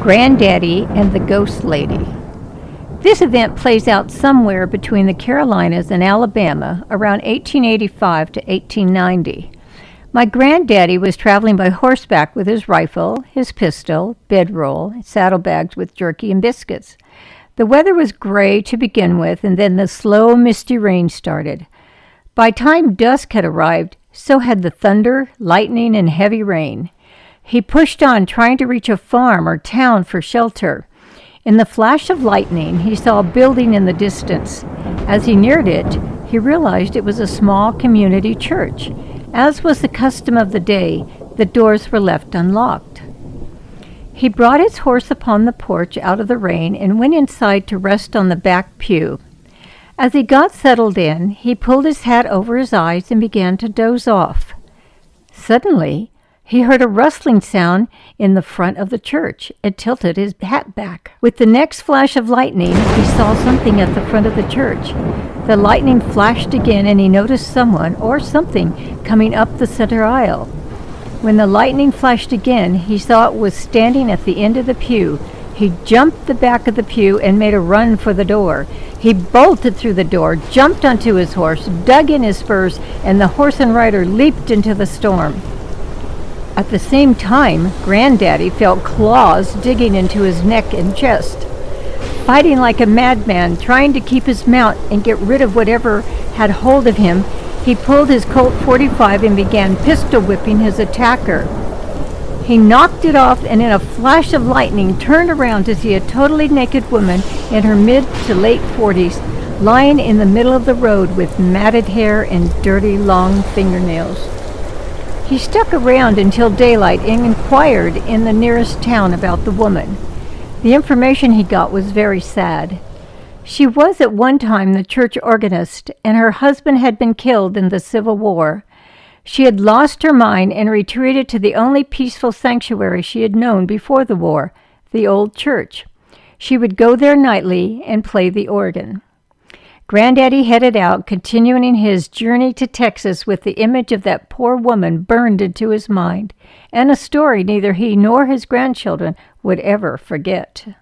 Granddaddy and the Ghost Lady. This event plays out somewhere between the Carolinas and Alabama around 1885 to 1890. My granddaddy was traveling by horseback with his rifle, his pistol, bedroll, saddlebags with jerky and biscuits. The weather was gray to begin with, and then the slow, misty rain started. By time dusk had arrived, so had the thunder, lightning, and heavy rain. He pushed on, trying to reach a farm or town for shelter. In the flash of lightning, he saw a building in the distance. As he neared it, he realized it was a small community church. As was the custom of the day, the doors were left unlocked. He brought his horse upon the porch out of the rain and went inside to rest on the back pew. As he got settled in, he pulled his hat over his eyes and began to doze off. Suddenly, he heard a rustling sound in the front of the church and tilted his hat back. With the next flash of lightning, he saw something at the front of the church. The lightning flashed again, and he noticed someone or something coming up the center aisle. When the lightning flashed again, he saw it was standing at the end of the pew. He jumped the back of the pew and made a run for the door. He bolted through the door, jumped onto his horse, dug in his spurs, and the horse and rider leaped into the storm. At the same time, Granddaddy felt claws digging into his neck and chest. Fighting like a madman, trying to keep his mount and get rid of whatever had hold of him, he pulled his Colt .45 and began pistol whipping his attacker. He knocked it off and in a flash of lightning turned around to see a totally naked woman in her mid to late 40s lying in the middle of the road with matted hair and dirty long fingernails. He stuck around until daylight and inquired in the nearest town about the woman. The information he got was very sad. She was at one time the church organist, and her husband had been killed in the Civil War. She had lost her mind and retreated to the only peaceful sanctuary she had known before the war, the old church. She would go there nightly and play the organ. Granddaddy headed out, continuing his journey to Texas with the image of that poor woman burned into his mind, and a story neither he nor his grandchildren would ever forget.